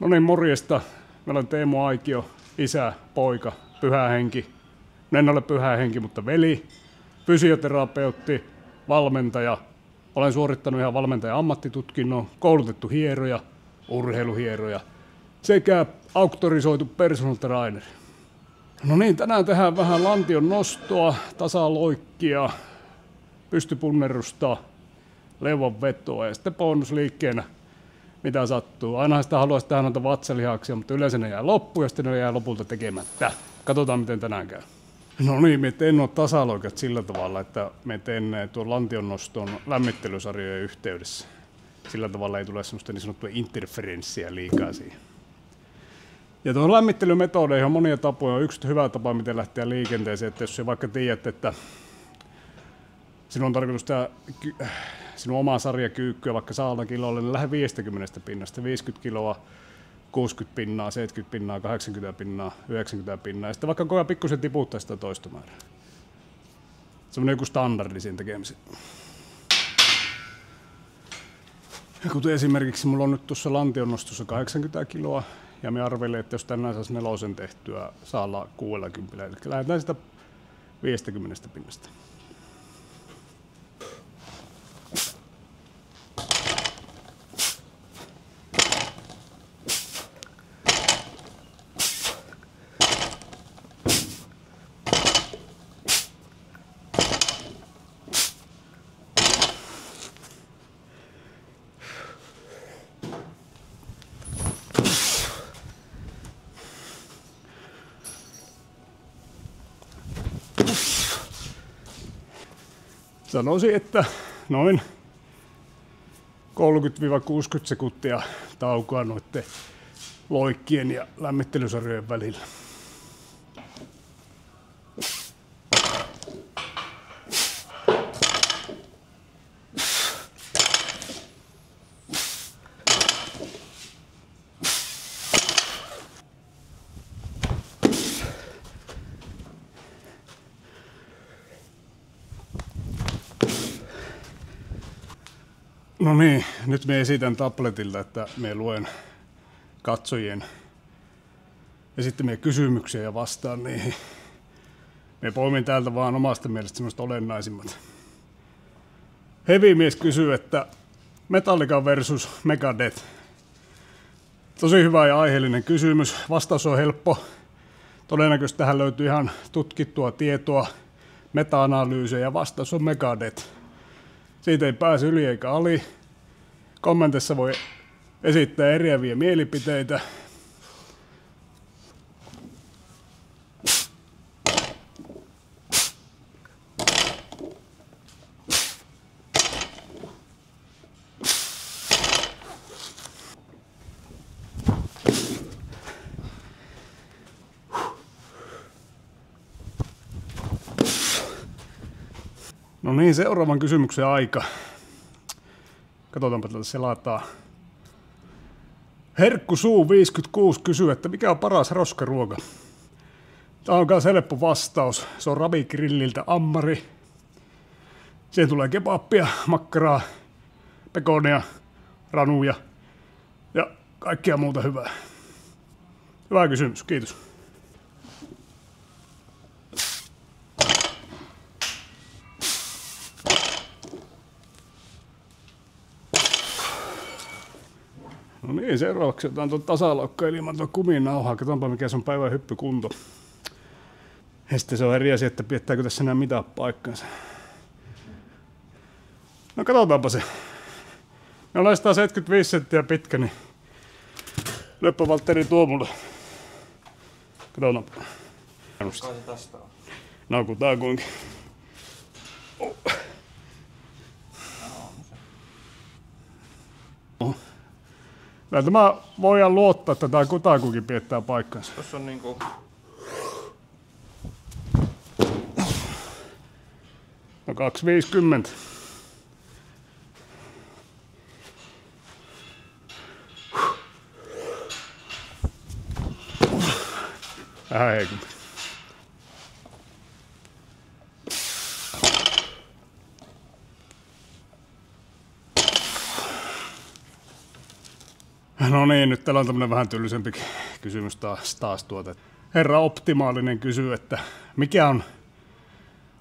No niin, morjesta. Meillä on Teemu Aikio, isä, poika, pyhä henki. En ole pyhä henki, mutta veli, fysioterapeutti, valmentaja. Olen suorittanut ihan valmentajan ammattitutkinnon, koulutettu hieroja, urheiluhieroja sekä auktorisoitu personal trainer. No niin, tänään tehdään vähän lantion nostoa, tasaloikkia, pystypunnerusta, leuan vetoa ja sitten bonusliikkeenä mitä sattuu. Aina sitä haluaisi tehdä noita vatsalihaksia, mutta yleensä ne jää loppuun ja sitten ne jää lopulta tekemättä. Katsotaan miten tänään käy. No niin, me teen nuo tasaloikat sillä tavalla, että me teen tuon lantion noston lämmittelysarjojen yhteydessä. Sillä tavalla ei tule semmoista niin sanottua interferenssiä liikaa siihen. Ja tuohon lämmittelymetodeihin on monia tapoja. On yksi hyvä tapa, miten lähteä liikenteeseen, että jos sä vaikka tiedät, että sinun on tarkoitus tehdä sinun omaa sarjakyykkyä vaikka 100 kilolle, niin lähde 50 pinnasta, 50 kiloa, 60 pinnaa, 70 pinnaa, 80 pinnaa, 90 pinnaa, ja sitten vaikka koko ajan pikkusen tiputtaa sitä toista määrää. Semmoinen joku standardi siinä tekemiseen. Ja kuten esimerkiksi mulla on nyt tuossa lantionnostossa 80 kiloa, ja me arvelen, että jos tänään saisi 4 tehtyä, saa olla 60, eli lähdetään sitä 50 pinnasta. Sanoisin, että noin 30-60 sekuntia taukoa noiden loikkien ja lämmittelysarjojen välillä. No niin, nyt me esitän tabletilta, että me luen katsojien esittämiä kysymyksiä ja vastaan niihin. Me poimin täältä vaan omasta mielestä semmoista olennaisimmat. Heavy-mies kysyy, että Metallica versus Megadeth. Tosi hyvä ja aiheellinen kysymys. Vastaus on helppo. Todennäköisesti tähän löytyy ihan tutkittua tietoa, meta-analyysejä ja vastaus on Megadeth. Siitä ei pääse yli eikä ali. Kommenteissa voi esittää eriäviä mielipiteitä. No niin, seuraavan kysymyksen aika. Katsotaanpa täältä selataan. Herkku Suu 56 kysyy, että mikä on paras roskaruoka? Tämä on myös helppo vastaus. Se on Ravigrilliltä ammari. Siihen tulee kebappia, makkaraa, pekonia, ranuja ja kaikkea muuta hyvää. Hyvä kysymys, kiitos. No niin, seuraavaksi otetaan tuon tasalaukka ilman tuon kuminauhaa. Katsotaanpa mikä se on päivän hyppykunto. Ja sitten se on eri asia, että piettääkö tässä enää mitään paikkansa. No katsotaanpa se. Me ollaan 175 senttiä pitkä, niin löppä Valtteri tuo mulle. Katsotaanpa. Kai se tästä on. No kutaa kuinkin. Näitä mä voidaan luottaa, että tää kutakuinkin piettää paikkansa. Tossa on niinku... No 250. Vähän heikompi. No niin, nyt täällä on tämmönen vähän tyllisempi kysymys taas tuota. Herra Optimaalinen kysyy, että mikä on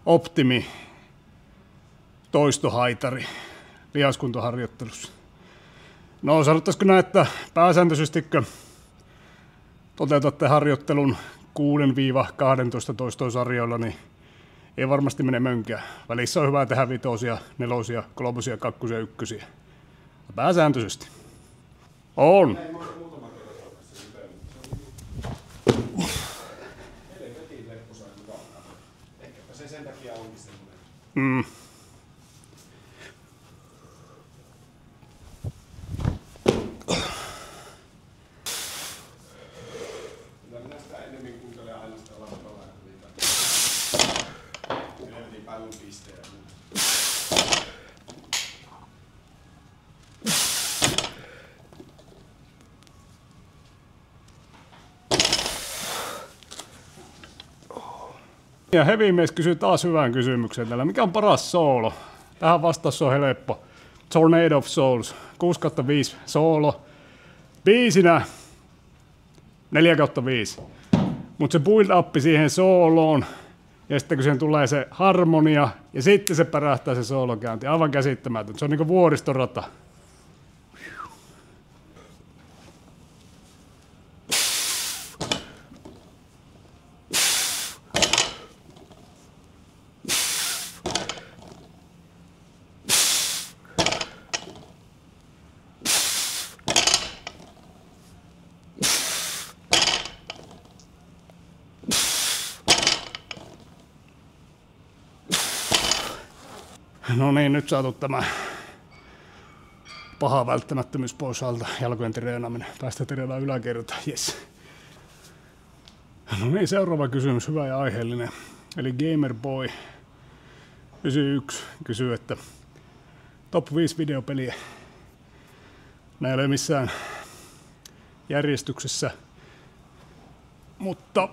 optimi toistohaitari lihaskuntoharjoittelussa? No sanottaisiko näin, että pääsääntöisesti toteutatte harjoittelun 6-12 toistoa sarjoilla, niin ei varmasti mene mönkään. Välissä on hyvä tehdä 5, 4, 3, 2 ja 1. Pääsääntöisesti. On. Ehkäpä se sen takia onkin semmoinen. Kyllä minä sitä enemmän kuuntelen aina sitä lavapalaa kuin niitä helvetin päivän pistejä. Ja Heavy-mies kysyy taas hyvän kysymyksen täällä. Mikä on paras soolo? Tähän vastaus on helppo. Tornado of Souls. 6/5 soolo. Biisinä 4/5. Mutta se build up siihen sooloon. Ja sitten kun siihen tulee se harmonia. Ja sitten se pärähtää se soolokäynti. Aivan käsittämätön. Se on niinku vuoristorata. No niin, nyt saatu tämä paha välttämättömyys pois alta, jalkojen treenaaminen. Päästä treenaamaan yläkertaan, jes. No niin, seuraava kysymys, hyvä ja aiheellinen. Eli Gamerboy 91 kysyy, että top 5 videopeliä. Nämä ei ole missään järjestyksessä, mutta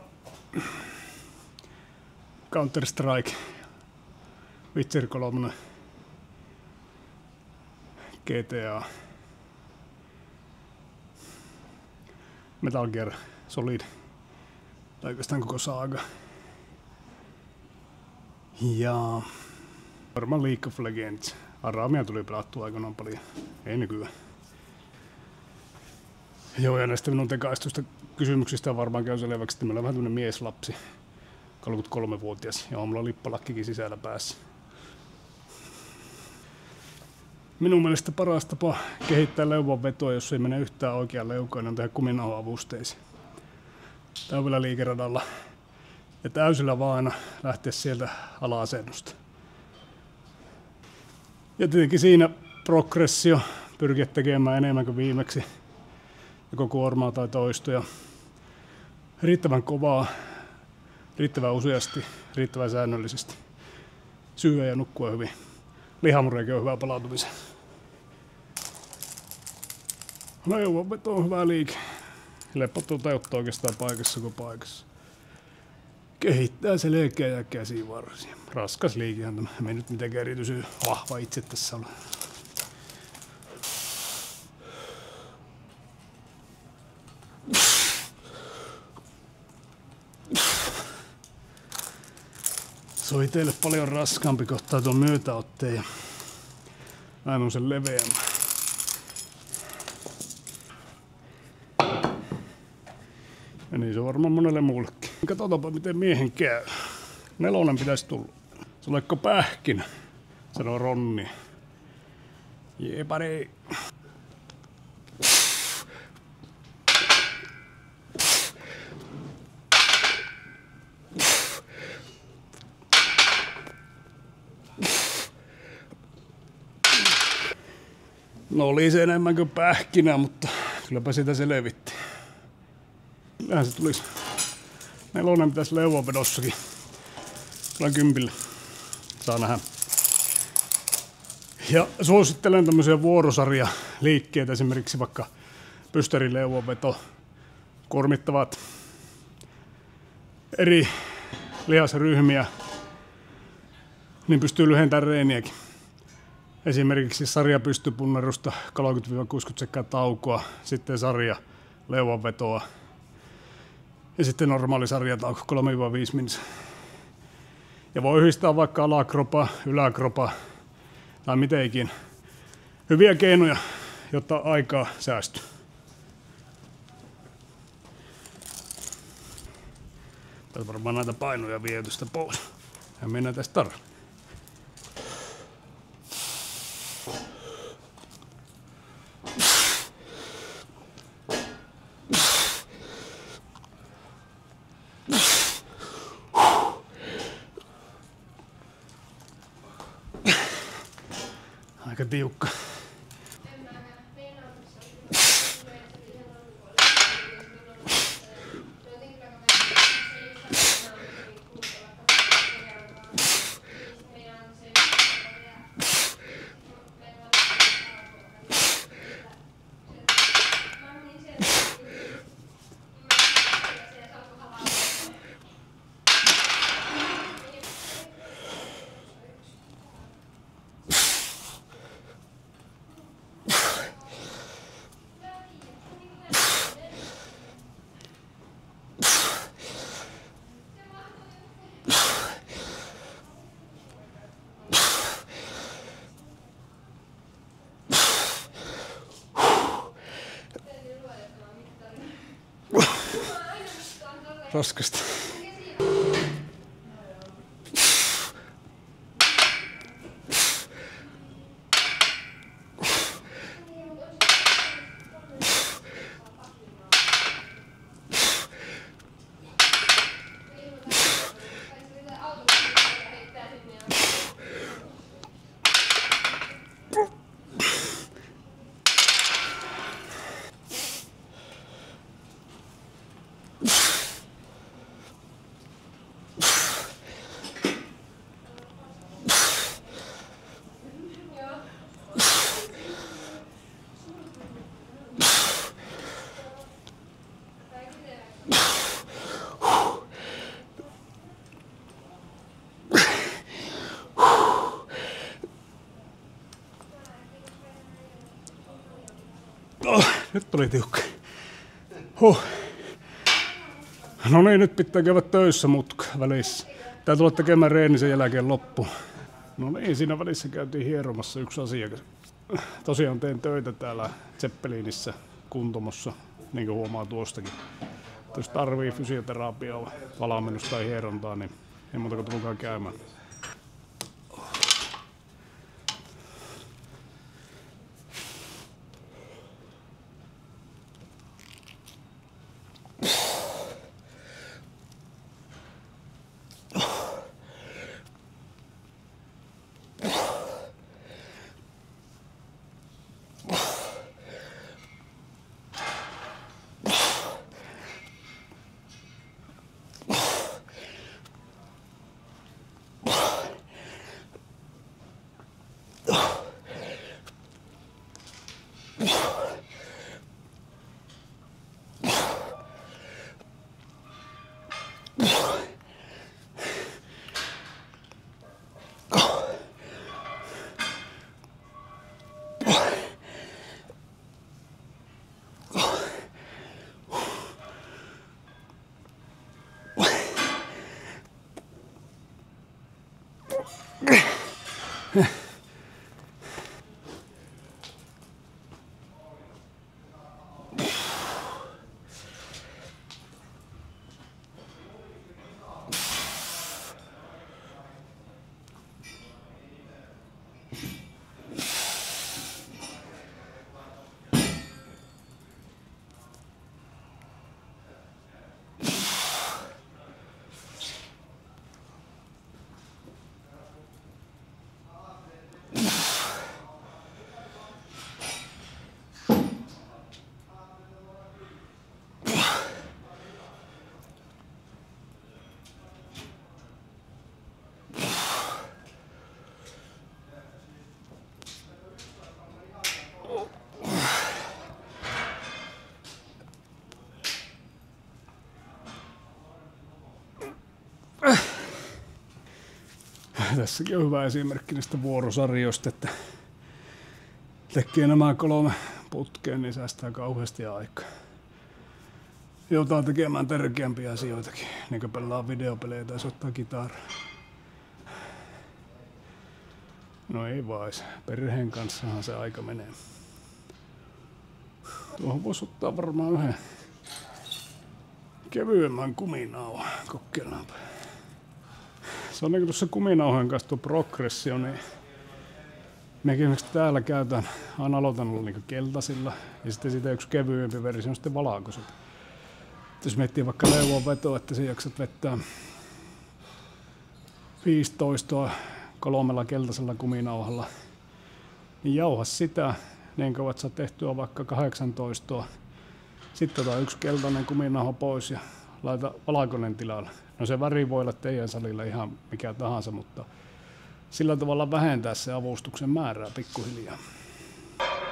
Counter-Strike, Witcher 3, GTA, Metal Gear Solid, tai oikeastaan koko saaga. Ja varmaan League of Legends. Aramia tuli pelattua aikanaan paljon, ei nykyään. Joo, ja näistä minun tekaistuista kysymyksistä on varmaan käy selväksi, että meillä on vähän tämmönen mieslapsi, 33-vuotias, ja mulla on lippalakkikin sisällä päässä. Minun mielestä paras tapa kehittää leuvan vetoa, jos ei mene yhtään oikeaan leukaan, on tehdä kuminauha-avusteisiin. Täyvillä liikeradalla ja täysillä vaana lähteä sieltä ala-asennosta. Ja tietenkin siinä progressio, pyrkiä tekemään enemmän kuin viimeksi, joko kuormaa tai toistoja. Riittävän kovaa, riittävän useasti, riittävän säännöllisesti. Syödä ja nukkua hyvin. Lihamureikin on hyvä palautumisen. Leuvanveto on hyvä liike. Helppo toteuttaa oikeastaan paikassa kuin paikassa. Kehittää selkeä ja käsivarsia. Raskas liikehän tämä. Me ei nyt mitenkään erityisen vahva itse tässä ole. Se oli teille paljon raskaampi kohtaa tuon myötäotteen ja mä on sen leveämmän. Ja niin se on varmaan monelle muullekin. Katsotaanpa miten miehen käy. 4 pitäisi tulla. Se olekko pähkinä, sanoo Ronni. Jepari. No oli se enemmän kuin pähkinä, mutta kylläpä sitä selvitti. Kyllähän se tulisi. 4 pitäisi leuvanvedossakin. Kyllä 10. Saa nähdä. Ja suosittelen tämmöisiä vuorosarjaliikkeitä, esimerkiksi vaikka pystärileuvanveto. Kuormittavat eri lihasryhmiä, niin pystyy lyhentämään reeniäkin. esimerkiksi sarja pystypunnerusta 30-60 sekkaa taukoa, sitten sarja leuanvetoa ja sitten normaali sarjatauko 3-5 minsa. Ja voi yhdistää vaikka alakropa, yläkropa tai mitenkin. Hyviä keinoja, jotta aikaa säästyy. Tässä varmaan näitä painoja vietystä pois. Ja mennään tästä tarvitse. Aika tiukka. Raskasta. Nyt tuli tiukka. No niin, nyt pitää käydä töissä mutka välissä. Tää tulla tekemään reeni sen jälkeen loppuun. No niin, siinä välissä käytiin hieromassa yksi asiakas. Tosiaan teen töitä täällä Zeppelinissä kuntomossa, niin kuin huomaa tuostakin. Jos tarvii fysioterapiaa, valmennusta tai hierontaa, niin ei muuta kuin tulkaa käymään. Tässäkin on hyvä esimerkki niistä vuorosarjoista, että tekee nämä 3 putkeen, niin säästää kauheasti aikaa. Joutaa tekemään tärkeämpiä asioitakin, niin kuin pelaa videopelejä tai soittaa kitaraa. No ei vais, perheen kanssahan se aika menee. Tuohon voisi ottaa varmaan yhden kevyemmän kuminauhan, kokeillaanpa. Se on niin kuin tuossa kuminauhan kanssa tuo progressio, niin mekin esimerkiksi täällä käytän, aina aloitan olla niin keltaisilla ja sitten siitä yksi kevyempi versio on sitten valkoiset. Jos miettii vaikka leuvon vetoa, että sä jaksat vettää 15 3 keltaisella kuminauhalla, niin jauha sitä niin kauan, että saa tehtyä vaikka 18. Sitten otetaan yksi keltainen kuminauha pois ja laita valkoinen tilalle. No se väri voi olla teidän salilla ihan mikä tahansa, mutta sillä tavalla vähentää se avustuksen määrää pikkuhiljaa.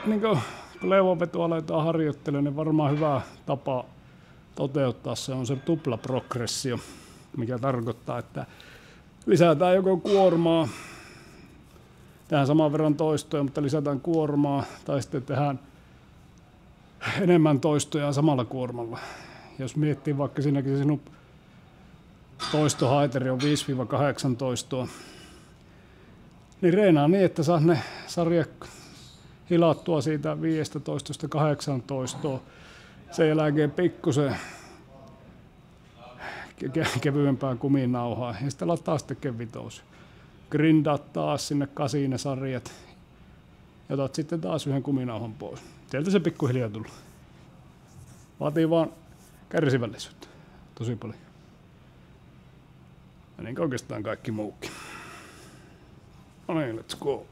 Niin kun leuvonvetoa aletaan harjoittelemaan, niin varmaan hyvä tapa toteuttaa se on se tuplaprogressio, mikä tarkoittaa, että lisätään joko kuormaa, tehdään saman verran toistoja, mutta lisätään kuormaa, tai sitten tehdään enemmän toistoja samalla kuormalla. Jos miettii vaikka siinäkin sinun toistohaiteri on 5-8 toistoa, niin reenaa niin, että saat ne sarjat hilattua siitä 15-18. Sen jälkeen pikkusen kevyempää kuminauhaa ja sitten laittaa sitten kevitoos. Grindaat taas sinne 8 ne sarjat ja otat sitten taas yhden kuminauhan pois. Sieltä se pikkuhiljaa tulee. Vaatii vaan kärsivällisyyttä tosi paljon. Ja niin oikeastaan kaikki muukin. No niin, let's go.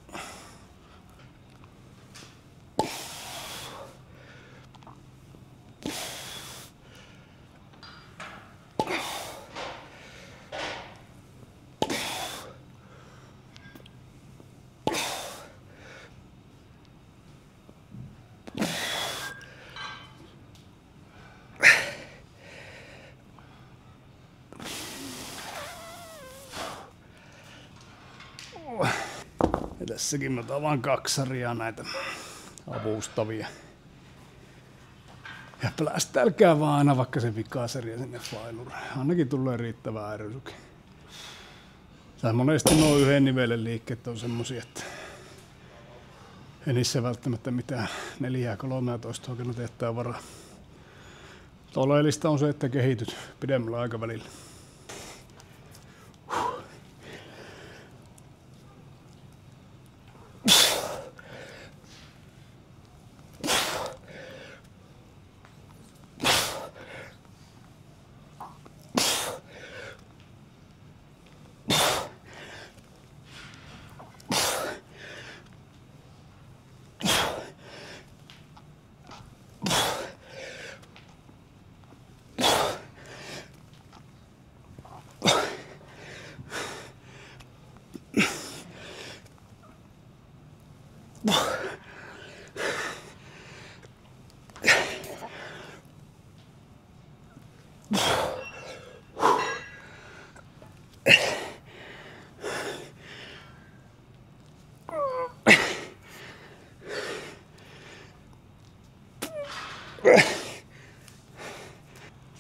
Ja tässäkin mä otan vaan 2 sarjaa näitä avustavia. Ja plästäilkää vaan aina vaikka se vikasarja sinne failuriin. Ainakin tulee riittävää ärsyke. Tai monesti nuo yhden nivelen liikkeet on semmosia, että ei niissä välttämättä mitään 4-13 oikein tehtää varaa. Oleellista on se, että kehityt pidemmällä aikavälillä.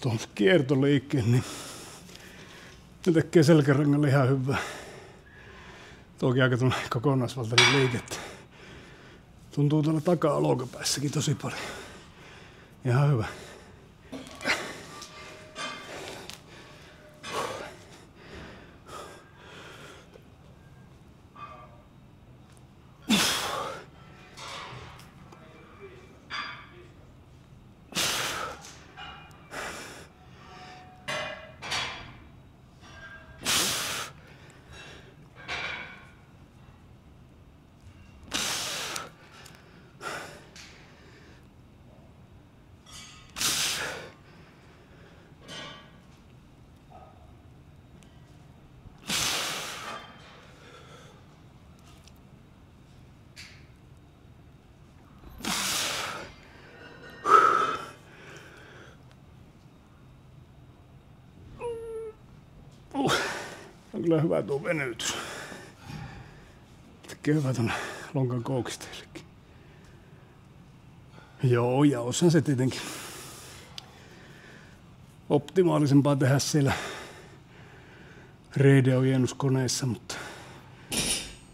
Tuon kiertoliikkeen, niin ne tekee selkärangalle ihan hyvää. Tuokin aika kokonaisvaltainen liikettä. Tuntuu tuolla taka-olkapäässäkin tosi paljon. Ihan hyvä. On kyllä hyvä tuo venytys. Tekee hyvä tuonne lonkan koukisteillekin. Joo, ja osan se tietenkin optimaalisempaa tehdä siellä reideojennuskoneissa, mutta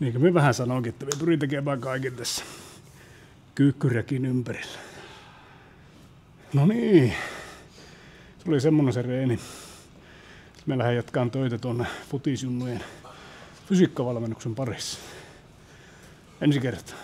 niin kuin me vähän sanoinkin, että me pyrin tekemään kaiken tässä kyykkyräkin ympärillä. No niin, se oli semmonen se reeni. Me lähden jatkaan töitä tuonne futisjunnujen fysiikkavalmennuksen parissa. Ensi kertaa.